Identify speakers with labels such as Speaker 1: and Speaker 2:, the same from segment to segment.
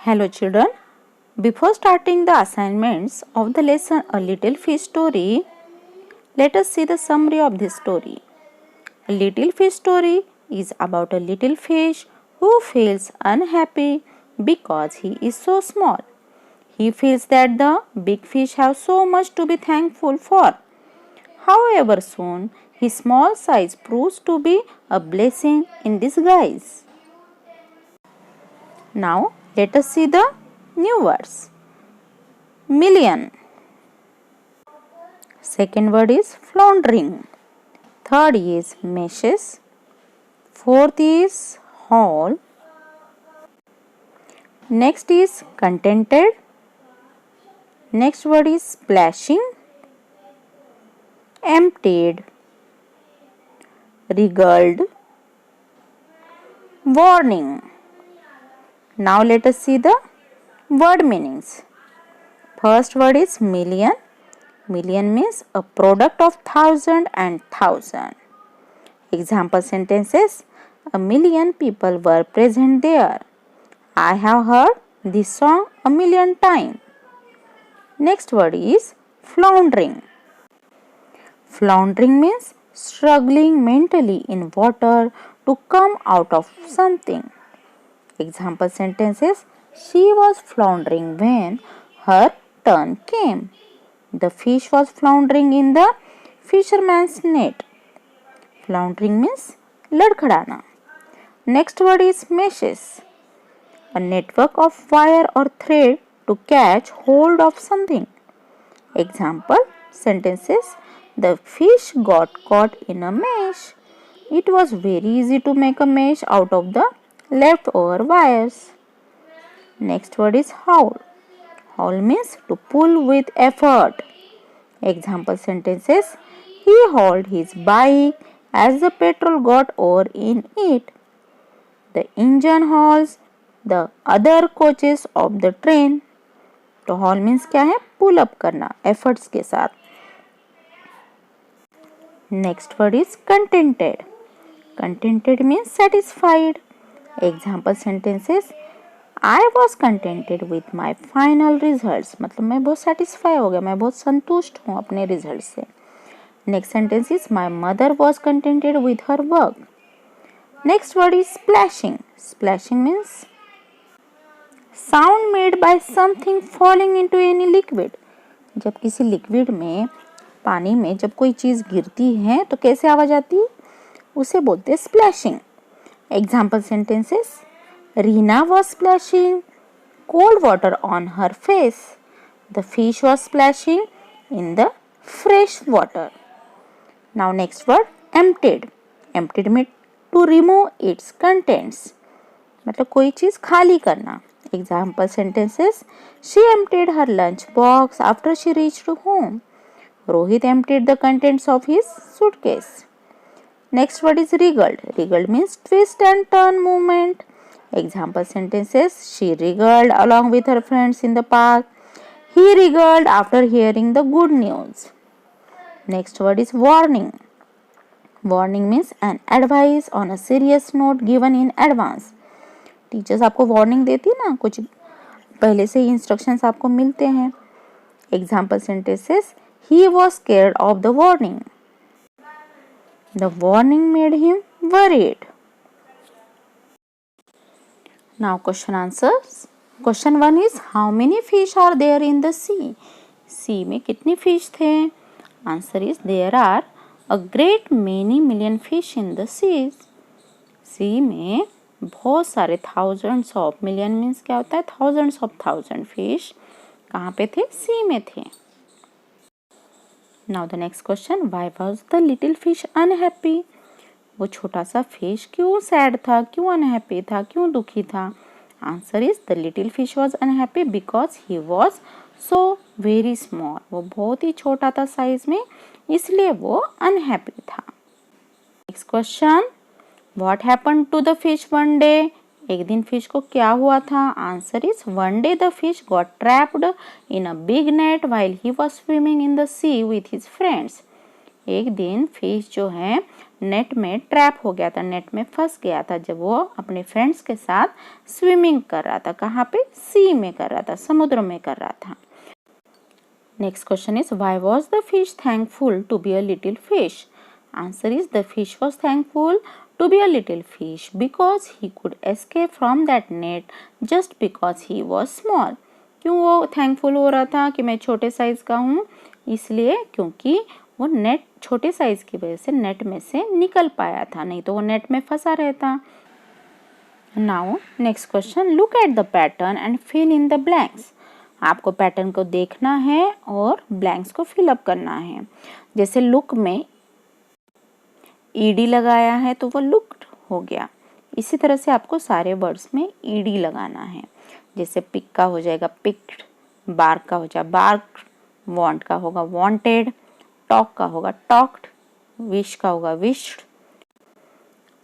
Speaker 1: Hello children. Before starting the assignments of the lesson A Little Fish Story, let us see the summary of this story. A Little Fish Story is about a little fish who feels unhappy because he is so small. He feels that the big fish have so much to be thankful for. However, soon his small size proves to be a blessing in disguise. Now, let us see the new words. Million. Second word is floundering. Third is meshes. Fourth is haul. Next is contented. Next word is splashing. Emptied. Regaled. Warning. Now let us see the word meanings. First word is million. Million means a product of thousand and thousand. Example sentences: a million people were present there. I have heard this song a million times. Next word is floundering. Floundering means struggling mentally in water to come out of something. Example sentences: she was floundering when her turn came. The fish was floundering in the fisherman's net. Floundering means ladkhadana. Next word is meshes. A network of wire or thread to catch hold of something. Example sentences: the fish got caught in a mesh. It was very easy to make a mesh out of the leftover wires. Next word is haul. Haul means to pull with effort. Example sentences: he hauled his bike as the petrol got over in it. The engine hauls the other coaches of the train. तो haul means क्या है? Pull up करना efforts के साथ. Next word is contented. Contented means satisfied. Example sentences: I was contented with my final results. मतलब मैं बहुत satisfy हो गया, मैं बहुत संतुष्ट हूँ अपने रिजल्ट से. Next sentence is my mother was contented with her work. Next word is splashing. Splashing means sound made by something falling into any liquid. जब किसी लिक्विड में, पानी में जब कोई चीज़ गिरती है तो कैसे आवाज आती है, उसे बोलते हैं splashing. Example sentences: Reena was splashing cold water on her face. The fish was splashing in the fresh water. Now next word emptied. Emptied means to remove its contents. मतलब कोई चीज़ खाली करना. Example sentences: she emptied her lunch box after she reached home. Rohit emptied the contents of his suitcase. Next word is wriggled. Wriggled means twist and turn movement. Example sentences: she wriggled along with her friends in the park. He wriggled after hearing the good news. Next word is warning. Warning means an advice on a serious note given in advance. Teachers आपको warning देती है ना, कुछ पहले से ही instructions आपको मिलते हैं. Example sentences: he was scared of the warning. The warning made him worried. Now question answers. Question 1 is how many fish are there in the sea? sea में कितने fish थे? Answer is there are a great many million fish in the seas. sea में बहुत सारे thousands of, million means क्या होता है? thousands of thousand fish कहाँ पे थे? sea में थे. Now the next question, why was the little fish unhappy? वो छोटा सा फिश क्यों सैड था, क्यों अनहैप्पी था, क्यों दुखी था? Answer is the little fish was unhappy because he was so very small. वो बहुत ही छोटा था साइज में, इसलिए वो अनहैप्पी था. Next question, what happened to the fish one day? एक दिन फिश को क्या हुआ था? Answer is one day the fish got trapped in a big net while he was swimming in the sea with his friends. एक दिन fish जो है नेट में ट्रैप हो गया था, नेट में फंस गया था जब वो अपने फ्रेंड्स के साथ स्विमिंग कर रहा था। कहाँ पे? सी में कर रहा था, समुद्र में कर रहा था। Next question is why was the fish thankful to be a little fish? Answer is the fish was thankful to be a little fish because he could escape from that net just because he was small. क्यों वो thankful हो रहा था कि मैं छोटे size का हूँ? इसलिए क्योंकि वो नेट छोटे साइज की वजह से नेट में से निकल पाया था, नहीं तो वो नेट में फंसा रहता। Now next question, look at the pattern and fill in the blanks. आपको पैटर्न को देखना है और ब्लैंक्स को फिल अप करना है। जैसे लुक में ईडी लगाया है तो वो लुक्ड हो गया। इसी तरह से आपको सारे वर्ड्स में ईडी लगाना है। जैसे पिक का हो जाएगा पिक्ड, बार्क का हो जाएगा बार्क्ड, वांट का होगा वांटेड, टॉक का होगा टॉक्ड, विश का होगा विश्ड,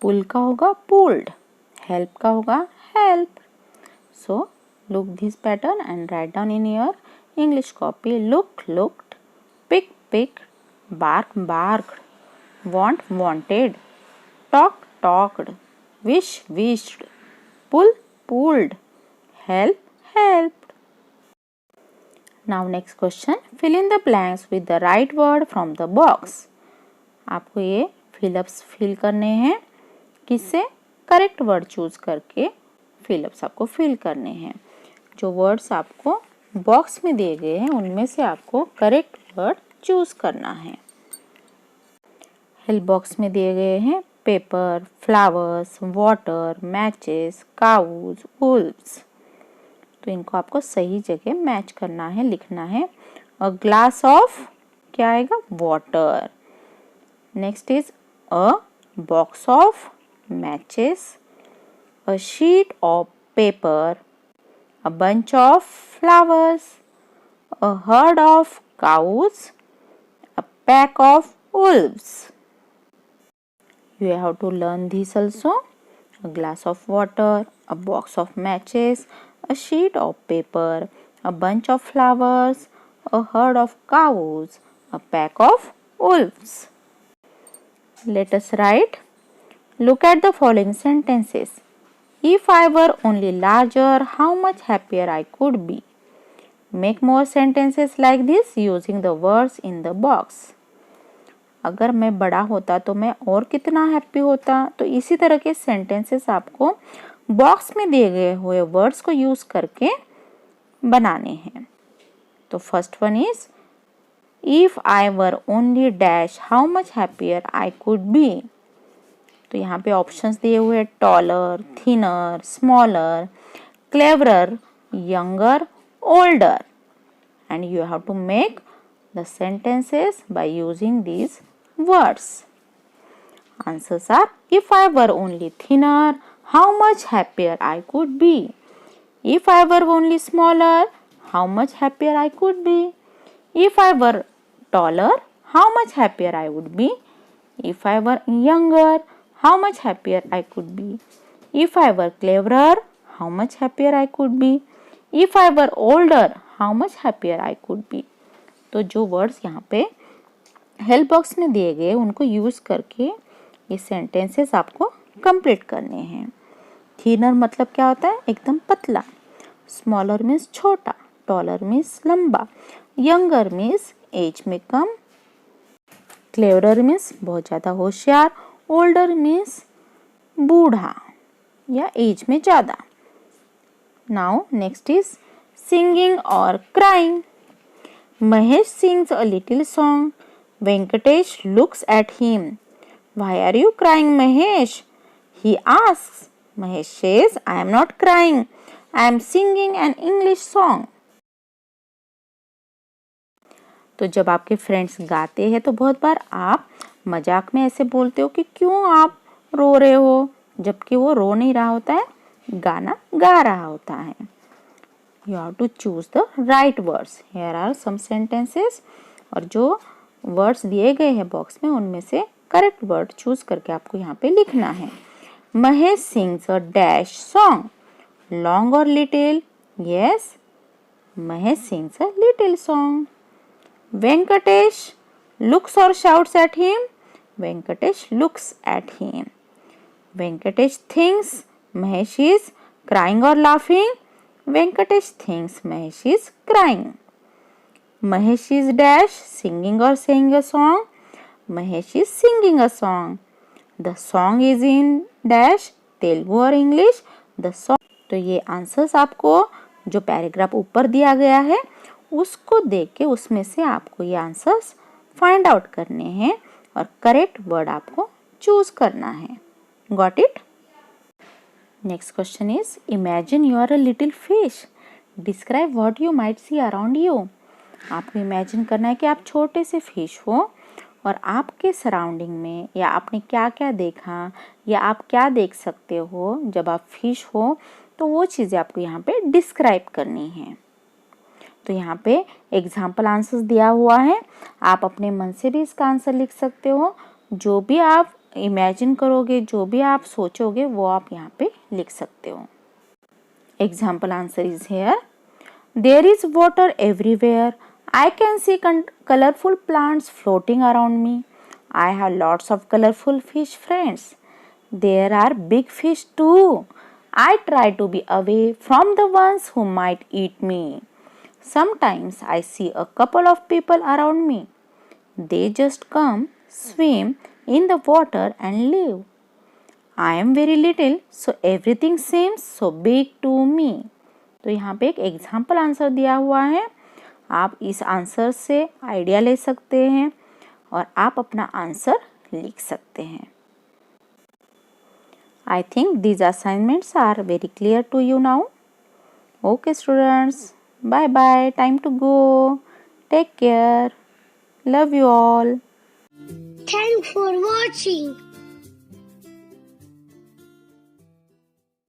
Speaker 1: पुल का होगा पुल्ड, हेल्प का होगा help. So look this pattern and write down in your English copy. Look looked, pick picked, bark barked, want wanted, talk talked, wish wished, pull pulled, help helped. Now next question, fill in the blanks with the right word from the box. आपको ये fill-ups fill करने हैं। किससे? Correct word choose करके fill-ups आपको fill करने हैं। जो वर्ड्स आपको बॉक्स में दिए गए हैं उनमें से आपको करेक्ट वर्ड चूज करना है। हेल्प बॉक्स में दिए गए हैं paper, flowers, water, matches, cows, wolves. तो इनको आपको सही जगह मैच करना है, लिखना है। अ ग्लास ऑफ क्या आएगा? Water. Next is a box of matches, a sheet of paper, a bunch of flowers, a herd of cows, a pack of Wolves. You have to learn these also. A glass of water, a box of matches, a sheet of paper, a bunch of flowers, a herd of cows, a pack of wolves. Let us write. Look at the following sentences. If I were only larger, how much happier I could be. Make more sentences like this using the words in the box. अगर मैं बड़ा होता तो मैं और कितना happy होता। तो इसी तरह के सेंटेंसेस आपको बॉक्स में दिए गए हुए वर्ड्स को यूज करके बनाने हैं। तो first one is if I were only dash how much happier I could be. तो यहाँ पे ऑप्शंस दिए हुए taller, thinner, smaller, cleverer, younger, older, and you have to make the sentences by using these words. Answers are, if I were only thinner, how much happier I could be. If I were only smaller, how much happier I could be. If I were taller, how much happier I would be. If I were younger, how much happier I could be. If I were cleverer, how much happier I could be. If I were older, how much happier I could be. तो जो words यहाँ पे help box में दिए गए उनको use करके ये सेंटेंसेस आपको कंप्लीट करने हैं। थिनर मतलब क्या होता है? एकदम पतला। स्मॉलर मीन्स छोटा, टॉलर मीन्स लंबा, यंगर मीन्स एज में कम, क्लेवरर मीन्स बहुत ज़्यादा होशियार, ओल्डर मीन्स बूढ़ा या एज में ज़्यादा। नाउ नेक्स्ट इज सिंगिंग और crying. Mahesh sings a little song. Venkatesh looks at him. Why are you crying, Mahesh? He asks. Mahesh says, I am not crying. I am singing an English song. तो जब आपके friends गाते हैं तो बहुत बार आप मजाक में ऐसे बोलते हो कि क्यों आप रो रहे हो, जबकि वो रो नहीं रहा होता है, गाना गा रहा होता है। You have to choose the right words. Here are some sentences. और जो वर्ड्स दिए गए हैं बॉक्स में उनमें से करेक्ट वर्ड चूज करके आपको यहाँ पे लिखना है। Mahesh sings a dash song, long और little? Yes, Mahesh sings a little song. Venkatesh looks or shouts at him? Venkatesh looks at him. Venkatesh thinks Mahesh is crying or laughing? Venkatesh thinks Mahesh is crying. Mahesh is dash singing or saying a song? Mahesh is singing a song. The song is in dash Telugu और English. The song. तो ये answers आपको जो paragraph ऊपर दिया गया है उसको देख के उसमें से आपको ये आंसर्स फाइंड आउट करने हैं और करेक्ट वर्ड आपको चूज करना है. Got it? Next question is imagine you are a little fish. Describe what you might see around you. आपको इमेजिन करना है कि आप छोटे से फिश हो और आपके सराउंडिंग में या आपने क्या क्या देखा या आप क्या देख सकते हो जब आप फिश हो, तो वो चीज़ें आपको यहाँ पे डिस्क्राइब करनी है. तो यहाँ पे एग्जाम्पल आंसर्स दिया हुआ है. आप अपने मन से भी इसका आंसर लिख सकते हो. जो भी आप इमेजिन करोगे, जो भी आप सोचोगे, वो आप यहाँ पे लिख सकते हो. Example answer is here. There is water everywhere. I can see colorful plants floating around me. I have lots of colorful fish friends. There are big fish too. I try to be away from the ones who might eat me. Sometimes I see a couple of people around me. They just come, swim in the water and leave. I am very little, so everything seems so big to me. तो यहाँ पे एक example answer दिया हुआ है. आप इस answer से आइडिया ले सकते हैं और आप अपना आंसर लिख सकते हैं. I think these assignments are very clear to you now. Okay students, bye bye. Time to go. Take care. Love you all.
Speaker 2: Thanks for watching.